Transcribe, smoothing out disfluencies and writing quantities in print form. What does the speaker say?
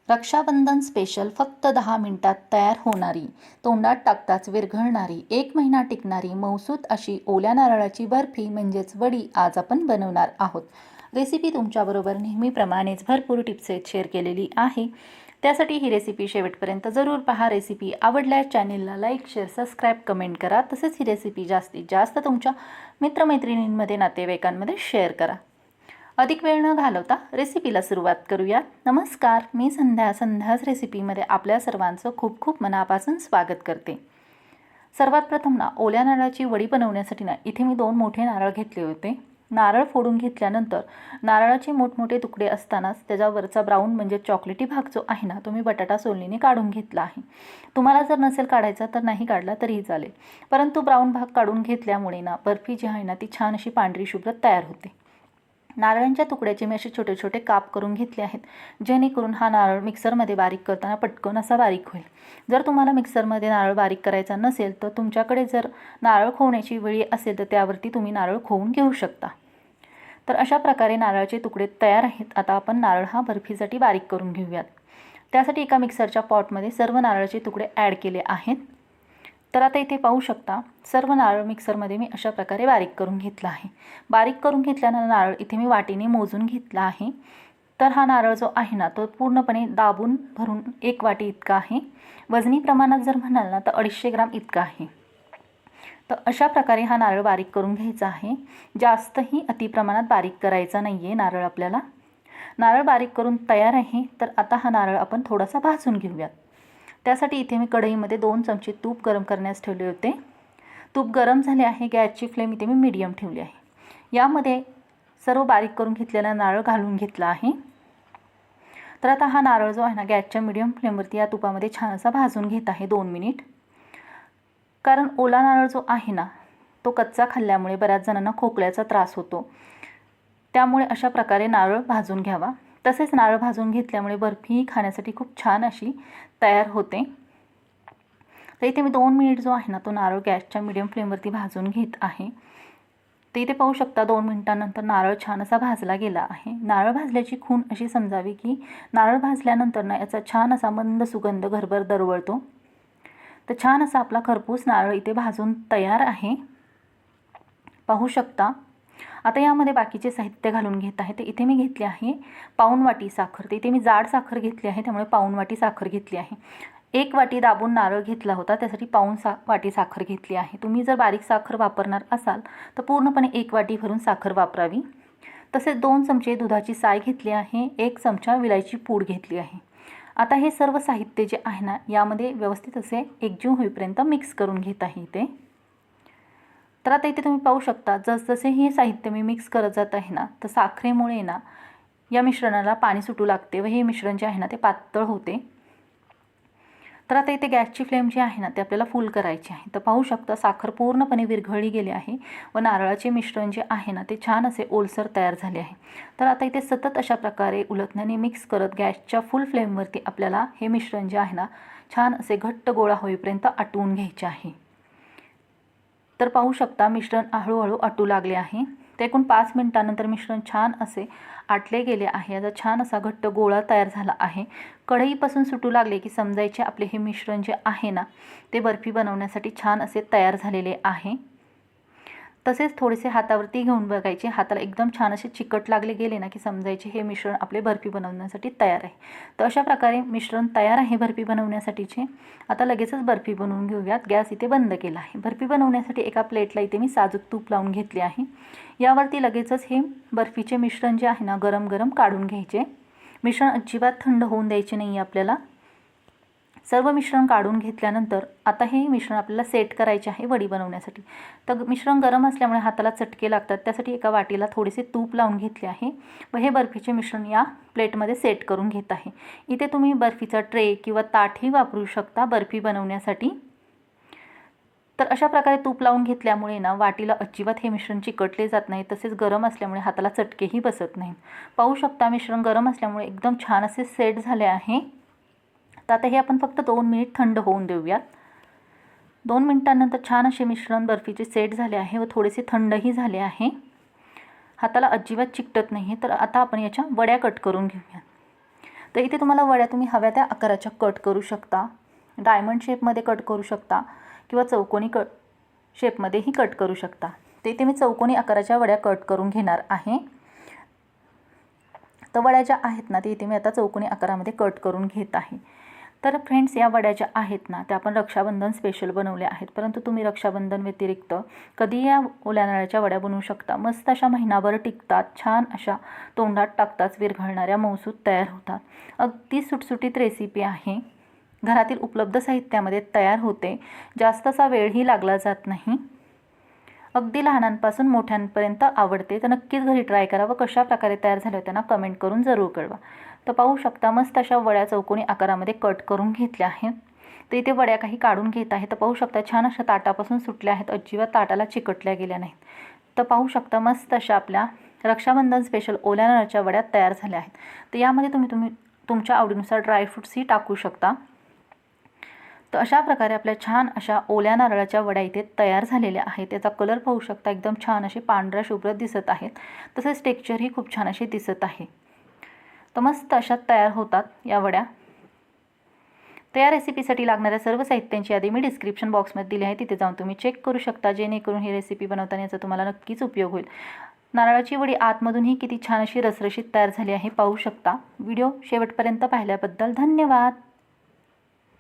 Rakshabandhan special फक्त 10 मिनिटात तयार होणारी, तोंडात टाकताच विरघळणारी, 1 महिना टिकणारी मौसूत अशी ओल्या नारळाची बर्फी म्हणजेच वडी आज आपण बनवणार आहोत। रेसिपी तुमच्याबरोबर नेहमीप्रमाणेच भरपूर टिप्स शेअर केलेली आहे। त्यासाठी ही रेसिपी शेवटपर्यंत जरूर पहा। रेसिपी आवडल्यास चॅनेलला लाईक, शेअर, सबस्क्राईब, कमेंट करा। तसेच ही रेसिपी जास्तीत जास्त तुमच्या मित्रमैत्रिणींमध्ये, नातेवाईकांमध्ये शेअर करा। अधिक वेळ न घालवता रेसिपीला सुरुवात करूया। नमस्कार, मी संध्याच रेसिपीमध्ये आपल्या सर्वांचं खूप खूप मनापासून स्वागत करते। सर्वात प्रथम ओल्या नारळाची वडी बनवण्यासाठी इथे मी 2 मोठे नारळ घेतले होते। नारळ फोडून घेतल्यानंतर नारळाचे मोठमोठे तुकडे असतानाच त्याच्यावरचा ब्राऊन म्हणजे चॉकलेटी भाग जो आहे तो मी बटाटा सोलणीने काढून घेतला आहे। तुम्हाला जर नसेल काढायचा तर नाही काढला तरीही चालेल, परंतु ब्राऊन भाग काढून घेतल्यामुळे बर्फी जी आहे ती छान अशी पांढरी शुभ्र तयार होते। नारळांच्या तुकड्याचे मी असे छोटे छोटे काप करून घेतले आहेत, जेणेकरून हा नारळ मिक्सरमध्ये बारीक करताना पटकन असा बारीक होईल। जर तुम्हाला मिक्सरमध्ये नारळ बारीक करायचा नसेल तर तुमच्याकडे जर नारळ खोवण्याची वेळी असेल तर त्यावरती तुम्ही नारळ खोवून घेऊ शकता। तर अशा प्रकारे नारळाचे तुकडे तयार आहेत। आता आपण नारळ हा बर्फीसाठी बारीक करून घेऊयात। त्यासाठी एका मिक्सरच्या पॉटमध्ये सर्व नारळाचे तुकडे ॲड केले आहेत। तर आता इथे पाहू शकता सर्व नारळ मिक्सरमध्ये मी अशा प्रकारे बारीक करून घेतला आहे। बारीक करून घेतल्यानंतर नारळ इथे मी वाटीने मोजून घेतला आहे। तर हा नारळ जो आहे तो पूर्णपणे दाबून भरून 1 वाटी इतका आहे। वजनी प्रमाणात जर म्हणाल तर 250 ग्राम इतका आहे। तर अशा प्रकारे हा नारळ बारीक करून घ्यायचा आहे। जास्तही अति प्रमाणात बारीक करायचा नाही आहे नारळ आपल्याला। नारळ बारीक करून तयार आहे। तर आता हा नारळ आपण थोडासा भाजून घेऊयात। त्यासाठी इथे मी कढईमध्ये 2 चमचे तूप गरम करण्यास ठेवले होते। तूप गरम झाले आहे। गॅसची फ्लेम इथे मी मीडियम ठेवली आहे। यामध्ये सर्व बारीक करून घेतलेला नारळ घालून घेतला आहे। तर आता हा नारळ जो आहे गॅसच्या मीडियम फ्लेमवरती या तुपामध्ये छान असा भाजून घेत आहे 2 मिनिट। कारण ओला नारळ जो आहे तो कच्चा खाल्ल्यामुळे बऱ्याच जणांना खोकल्याचा त्रास होतो, त्यामुळे अशा प्रकारे नारळ भाजून घ्यावा। तसेच नारळ भाजून घेतल्यामुळे बर्फी खाण्यासाठी खूप छान अशी तयार होते। तर इथे मी 2 मिनिट जो आहे तो नारळ गॅसच्या मीडियम फ्लेमवरती भाजून घेत आहे। तर इथे पाहू शकता 2 मिनिटांनंतर नारळ छान असा भाजला गेला आहे। नारळ भाजल्याची खूण अशी समजावी की नारळ भाजल्यानंतर याचा छान असा मंद सुगंध घरभर दरवळतो। तर छान असा आपला खरपूस नारळ इथे भाजून तयार आहे, पाहू शकता। आता यामध्ये बाकीचे साहित्य घालून घेत आहे। तर इथे मी घेतले आहे पाऊण वाटी साखर। तर इथे मी जाड साखर घेतली आहे, त्यामुळे पाऊण वाटी साखर घेतली आहे। 1 वाटी दाबून नारळ घेतला होता, त्यासाठी पाऊण वाटी साखर घेतली आहे। तुम्ही जर बारीक साखर वापरणार असाल तर पूर्णपणे 1 वाटी भरून साखर वापरावी। तसेच 2 चमचे दुधाची साय घेतली आहे, 1 चमचा विलायची पूड घेतली आहे। आता हे सर्व साहित्य जे आहे यामध्ये व्यवस्थित असे एकजीव होईपर्यंत मिक्स करून घेत आहे इथे। तर आता इथे तुम्ही पाहू शकता जसजसे हे साहित्य मी मिक्स करत जात आहे तर साखरेमुळे या मिश्रणाला पाणी सुटू लागते व हे मिश्रण जे आहे ते पातळ होते। तर आता इथे गॅसची फ्लेम जी आहे ते आपल्याला फुल करायची आहे। तर पाहू शकता साखर पूर्णपणे विरघळली गेली आहे व नारळाचे मिश्रण जे आहे ते छान असे ओलसर तयार झाले आहे। तर आता इथे सतत अशा प्रकारे उलटण्याने मिक्स करत गॅसच्या फुल फ्लेमवरती आपल्याला हे मिश्रण जे आहे छान असे घट्ट गोळा होईपर्यंत आटवून घ्यायचे आहे। तर पाहू शकता मिश्रण हळूहळू आटू लागले आहे। ते एकूण 5 मिनिटांनंतर मिश्रण छान असे आटले गेले आहे। आता छान असा घट्ट गोळा तयार झाला आहे। कढईपासून सुटू लागले की समजायचे आपले हे मिश्रण जे आहे ते बर्फी बनवण्यासाठी छान असे तयार झालेले आहे। तसेच थोडेसे हातावरती घेऊन बघायचे, हाताला एकदम छान असे चिकट लागले गेले की समजायचे हे मिश्रण आपले बर्फी बनवण्यासाठी तयार आहे। तर अशा प्रकारे मिश्रण तयार आहे बर्फी बनवण्यासाठीचे। आता लगेचच बर्फी बनवून घेऊयात। गॅस इथे बंद केला आहे। बर्फी बनवण्यासाठी एका प्लेटला इथे मी साजूक तूप लावून घेतले आहे। यावरती लगेचच हे बर्फीचे मिश्रण जे आहे गरम गरम काढून घ्यायचे। मिश्रण अजिबात थंड होऊन द्यायचे नाही आपल्याला। सर्व मिश्रण काढून घेतल्यानंतर आता हे मिश्रण आपल्याला सेट करायचे आहे वडी बनवण्यासाठी। तर मिश्रण गरम असल्यामुळे हाताला चटके लागतात, त्यासाठी एका वाटीला थोडेसे तूप लावून घेतले आहे व हे बर्फीचे मिश्रण या प्लेटमध्ये सेट करून घेत आहे। इथे तुम्ही बर्फीचा ट्रे किंवा ताटही वापरू शकता बर्फी बनवण्यासाठी। तर अशा प्रकारे तूप लावून घेतल्यामुळे वाटीला अजिबात हे मिश्रण चिकटले जात नाही, तसेच गरम असल्यामुळे हाताला चटकेही बसत नाहीत। पाहू शकता मिश्रण गरम असल्यामुळे एकदम छान असे सेट झाले आहे। तर आता हे आपण फक्त 2 मिनिट थंड होऊन देऊयात। 2 मिनिटांनंतर छान असे मिश्रण बर्फीचे सेट झाले आहे व थोडेसे थंडही झाले आहे। हाताला अजिबात चिकटत नाही। तर आता आपण याच्या वड्या कट करून घेऊयात। तर इथे तुम्हाला वड्या तुम्ही हव्या त्या आकाराच्या कट करू शकता, डायमंड शेपमध्ये कट करू शकता किंवा चौकोनी शेपमध्येही कट करू शकता. तर इथे मी चौकोनी आकाराच्या वड्या कट करून घेणार आहे. तर वड्या ज्या आहेत ना ते इथे मी आता चौकोनी आकारामध्ये कट करून घेत आहे. तर फ्रेंड्स, या वड्या ज्या आहेत ना त्या आपण रक्षाबंधन स्पेशल बनवल्या आहेत, परंतु तुम्ही रक्षाबंधन व्यतिरिक्त कधी या ओल्या नारळाच्या वड्या बनवू शकता. मस्त अशा महिनाभर टिकतात, छान अशा तोंडात टाकताच विरघळणाऱ्या मऊसूत तयार होतात. अगदी सुटसुटीत रेसिपी आहे, घरातील उपलब्ध साहित्यामध्ये तयार होते, जास्तसा वेळही लागला जात नाही, अगदी लहानांपासून मोठ्यांपर्यंत आवडते. तर नक्कीच घरी ट्राय करा व कशा प्रकारे तयार झाले त्यांना कमेंट करून जरूर कळवा. तर पाहू शकता मस्त अशा वड्या चौकोनी आकारामध्ये कट करून घेतल्या आहेत. तर इथे वड्या काही काढून घेत आहे. तर पाहू शकता छान अशा ताटापासून सुटल्या आहेत, अजिबात ताटाला चिकटल्या गेल्या नाहीत. तर पाहू शकता मस्त अशा आपल्या रक्षाबंधन स्पेशल ओल्या नारळाच्या वड्या तयार झाल्या आहेत. तर यामध्ये तुम्ही तुमच्या आवडीनुसार ड्रायफ्रूट्सही टाकू शकता. तर अशा प्रकारे आपल्या छान अशा ओल्या नारळाच्या वड्या इथे तयार झालेल्या आहेत. त्याचा कलर पाहू शकता, एकदम छान असे पांढऱ्या शुभ्र दिसत आहेत, तसेच टेक्स्चरही खूप छान असे दिसत आहे. तर मस्त अशा तयार होतात या वड्या. तर या रेसिपीसाठी लागणाऱ्या सर्व साहित्यांची यादी मी डिस्क्रिप्शन बॉक्समध्ये दिली आहे, तिथे जाऊन तुम्ही चेक करू शकता, जेणेकरून ही रेसिपी बनवताना याचा तुम्हाला नक्कीच उपयोग होईल. नारळाची वडी आतमधूनही किती छान अशी रसरशीत तयार झाली आहे, पाहू शकता. व्हिडिओ शेवटपर्यंत पाहिल्याबद्दल धन्यवाद.